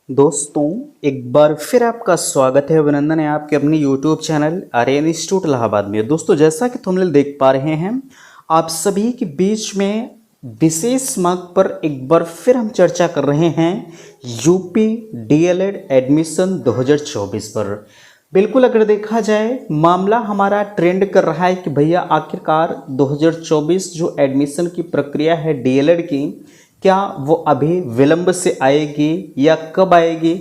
दोस्तों, एक बार फिर आपका स्वागत है, अभिनंदन है आपके अपने YouTube channel Aryan Institute Allahabad में। दोस्तों, जैसा कि तुम लोग देख पा रहे हैं, आप सभी के बीच में विशेष मांग पर एक बार फिर हम चर्चा कर रहे हैं यूपी डीएलएड एडमिशन 2024 पर। बिल्कुल अगर देखा जाए, मामला हमारा ट्रेंड कर रहा है कि भैया आखिरकार 2024 जो एडमिशन की प्रक्रिया है डीएलएड की, क्या वो अभी विलंब से आएगी या कब आएगी।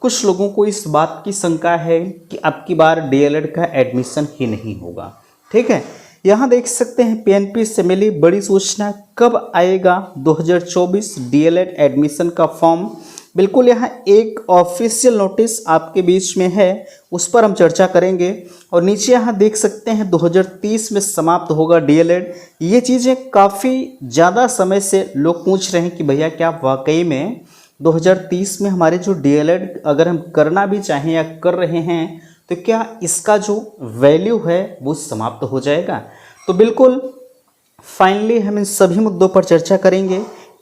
कुछ लोगों को इस बात की शंका है कि अब की बार डीएलएड का एडमिशन ही नहीं होगा। ठीक है, यहाँ देख सकते हैं पीएनपी से मिली बड़ी सूचना, कब आएगा 2024 डीएलएड एडमिशन का फॉर्म। बिल्कुल यहाँ एक ऑफिशियल नोटिस आपके बीच में है, उस पर हम चर्चा करेंगे। और नीचे यहाँ देख सकते हैं 2030 में समाप्त होगा डीएलएड। ये चीज़ें काफ़ी ज़्यादा समय से लोग पूछ रहे हैं कि भैया क्या वाकई में 2030 में हमारे जो डीएलएड अगर हम करना भी चाहें या कर रहे हैं तो क्या इसका जो वैल्यू है वो समाप्त हो जाएगा। तो बिल्कुल फाइनली हम इन सभी मुद्दों पर चर्चा करेंगे।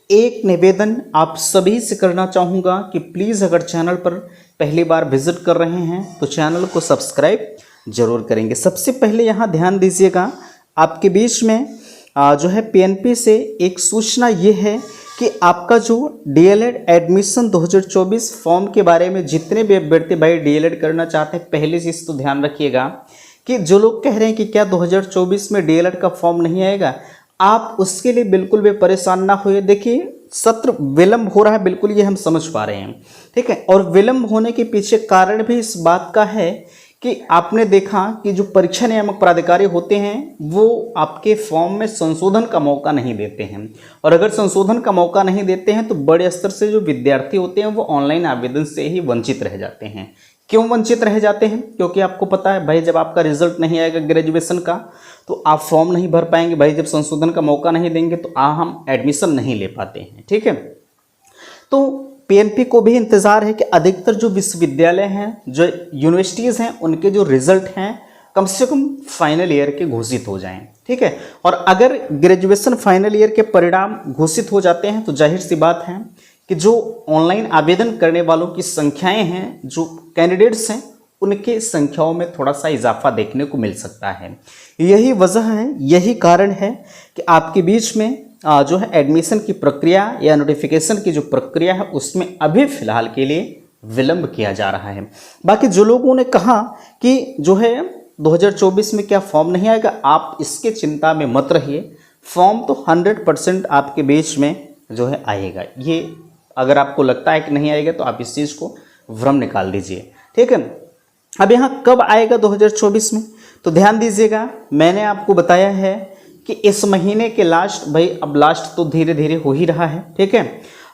एक निवेदन आप सभी से करना चाहूँगा कि प्लीज़ अगर चैनल पर पहली बार विजिट कर रहे हैं तो चैनल को सब्सक्राइब जरूर करेंगे। सबसे पहले यहाँ ध्यान दीजिएगा, आपके बीच में जो है पीएनपी से एक सूचना ये है कि आपका जो डीएलएड एडमिशन 2024 फॉर्म के बारे में जितने भी अभ्यर्थी भाई डीएलएड करना चाहते हैं, पहली चीज़ तो ध्यान रखिएगा कि जो लोग कह रहे हैं कि क्या 2024 में डीएलएड का फॉर्म नहीं आएगा, आप उसके लिए बिल्कुल भी परेशान ना होइए। देखिए, सत्र विलंब हो रहा है, बिल्कुल ये हम समझ पा रहे हैं। ठीक है, और विलंब होने के पीछे कारण भी इस बात का है कि आपने देखा कि जो परीक्षा नियामक प्राधिकारी होते हैं वो आपके फॉर्म में संशोधन का मौका नहीं देते हैं, और अगर संशोधन का मौका नहीं देते हैं तो बड़े स्तर से जो विद्यार्थी होते हैं वो ऑनलाइन आवेदन से ही वंचित रह जाते हैं। क्यों वंचित रह जाते हैं? क्योंकि आपको पता है भाई, जब आपका रिजल्ट नहीं आएगा ग्रेजुएशन का तो आप फॉर्म नहीं भर पाएंगे। भाई जब संशोधन का मौका नहीं देंगे तो हम एडमिशन नहीं ले पाते हैं। ठीक है, तो पीएनपी को भी इंतज़ार है कि अधिकतर जो विश्वविद्यालय हैं, जो यूनिवर्सिटीज़ हैं, उनके जो रिजल्ट हैं कम से कम फाइनल ईयर के घोषित हो जाएं। ठीक है, और अगर ग्रेजुएशन फाइनल ईयर के परिणाम घोषित हो जाते हैं तो जाहिर सी बात है कि जो ऑनलाइन आवेदन करने वालों की संख्याएं हैं, जो कैंडिडेट्स हैं, उनके संख्याओं में थोड़ा सा इजाफा देखने को मिल सकता है। यही वजह है, यही कारण है कि आपके बीच में जो है एडमिशन की प्रक्रिया या नोटिफिकेशन की जो प्रक्रिया है उसमें अभी फ़िलहाल के लिए विलंब किया जा रहा है। बाकी जो लोगों ने कहा कि जो है 2024 में क्या फॉर्म नहीं आएगा, आप इसके चिंता में मत रहिए। फॉर्म तो 100% आपके बीच में जो है आएगा। ये अगर आपको लगता है कि नहीं आएगा तो आप इस चीज़ को भ्रम निकाल दीजिए। ठीक है, अब यहाँ कब आएगा 2024 में, तो ध्यान दीजिएगा। मैंने आपको बताया है कि इस महीने के लास्ट, भाई अब लास्ट तो धीरे धीरे हो ही रहा है। ठीक है,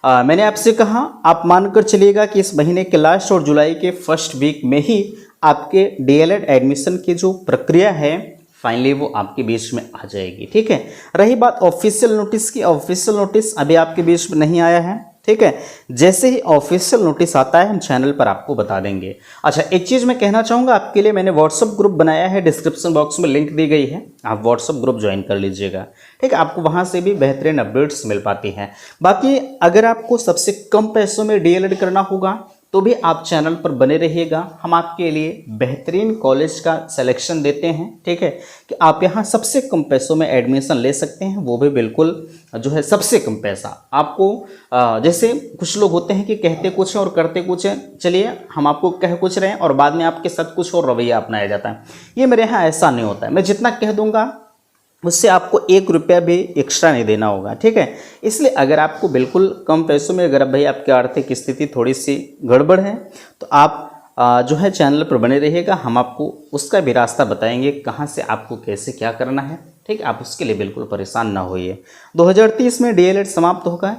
मैंने आपसे कहा आप मानकर चलिएगा कि इस महीने के लास्ट और जुलाई के फर्स्ट वीक में ही आपके डीएलएड एडमिशन की जो प्रक्रिया है फाइनली वो आपके बीच में आ जाएगी। ठीक है, रही बात ऑफिशियल नोटिस की, ऑफिशियल नोटिस अभी आपके बीच में नहीं आया है। ठीक है, जैसे ही ऑफिशियल नोटिस आता है हम चैनल पर आपको बता देंगे। अच्छा, एक चीज़ मैं कहना चाहूँगा, आपके लिए मैंने व्हाट्सअप ग्रुप बनाया है, डिस्क्रिप्शन बॉक्स में लिंक दी गई है, आप व्हाट्सअप ग्रुप ज्वाइन कर लीजिएगा। ठीक है, आपको वहाँ से भी बेहतरीन अपडेट्स मिल पाती हैं। बाकी अगर आपको सबसे कम पैसों में डीएलएड करना होगा तो भी आप चैनल पर बने रहिएगा। हम आपके लिए बेहतरीन कॉलेज का सिलेक्शन देते हैं। ठीक है, कि आप यहाँ सबसे कम पैसों में एडमिशन ले सकते हैं, वो भी बिल्कुल जो है सबसे कम पैसा आपको। जैसे कुछ लोग होते हैं कि कहते कुछ हैं और करते कुछ हैं। चलिए, हम आपको कह कुछ रहे हैं और बाद में आपके साथ कुछ और रवैया अपनाया जाता है। ये मेरे यहाँ ऐसा नहीं होता है। मैं जितना कह दूंगा उससे आपको 1 रुपया भी एक्स्ट्रा नहीं देना होगा। ठीक है, इसलिए अगर आपको बिल्कुल कम पैसों में, अगर भाई आपकी आर्थिक स्थिति थोड़ी सी गड़बड़ है तो आप जो है चैनल पर बने रहिएगा। हम आपको उसका भी रास्ता बताएंगे, कहाँ से आपको कैसे क्या करना है। ठीक है, आप उसके लिए बिल्कुल परेशान ना होइए। 2030 में डीएलएड समाप्त होगा,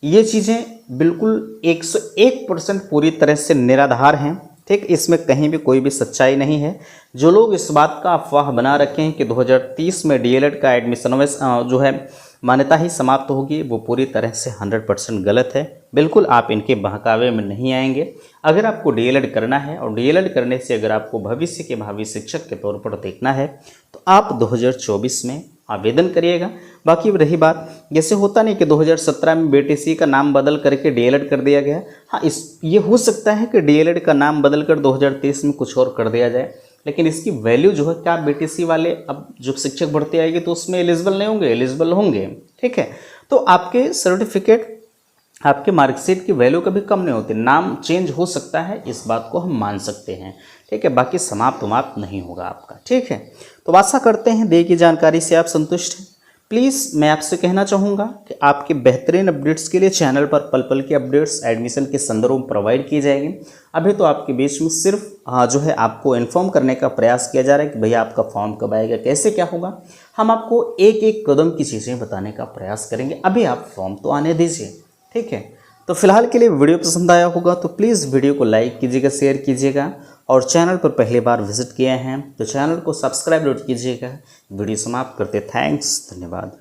ये चीज़ें बिल्कुल 101% पूरी तरह से निराधार हैं। ठीक, इसमें कहीं भी कोई भी सच्चाई नहीं है। जो लोग इस बात का अफवाह बना रखे हैं कि 2030 में डीएलएड का एडमिशन जो है मान्यता ही समाप्त होगी, वो पूरी तरह से 100% गलत है। बिल्कुल आप इनके बहकावे में नहीं आएंगे। अगर आपको डीएलएड करना है और डीएलएड करने से अगर आपको भविष्य के भावी शिक्षक के तौर पर देखना है तो आप 2024 में आवेदन करिएगा। बाकी रही बात, जैसे होता नहीं कि 2017 में बीटीसी का नाम बदल करके डीएलएड कर दिया गया। हाँ, ये हो सकता है कि डीएलएड का नाम बदल कर 2023 में कुछ और कर दिया जाए, लेकिन इसकी वैल्यू जो है, क्या बीटीसी वाले अब जो शिक्षक भर्ती आएगी तो उसमें एलिजिबल नहीं होंगे? एलिजिबल होंगे, ठीक है। तो आपके सर्टिफिकेट, आपके मार्कशीट की वैल्यू कभी कम नहीं होती, नाम चेंज हो सकता है, इस बात को हम मान सकते हैं, ठीक है। बाकी समाप्त नहीं होगा आपका, ठीक है। तो आशा करते हैं दी गई जानकारी से आप संतुष्ट हैं। प्लीज़ मैं आपसे कहना चाहूँगा कि आपके बेहतरीन अपडेट्स के लिए चैनल पर पल पल की अपडेट्स एडमिशन के संदर्भ में प्रोवाइड की जाएगी। अभी तो आपके बीच में सिर्फ जो है आपको इन्फॉर्म करने का प्रयास किया जा रहा है कि भैया आपका फॉर्म कब आएगा, कैसे क्या होगा। हम आपको एक एक कदम की चीज़ें बताने का प्रयास करेंगे। अभी आप फॉर्म तो आने दीजिए, ठीक है। तो फिलहाल के लिए वीडियो पसंद आया होगा तो प्लीज़ वीडियो को लाइक कीजिएगा, शेयर कीजिएगा, और चैनल पर पहली बार विजिट किए हैं तो चैनल को सब्सक्राइब कीजिएगा। वीडियो समाप्त करते, थैंक्स, धन्यवाद।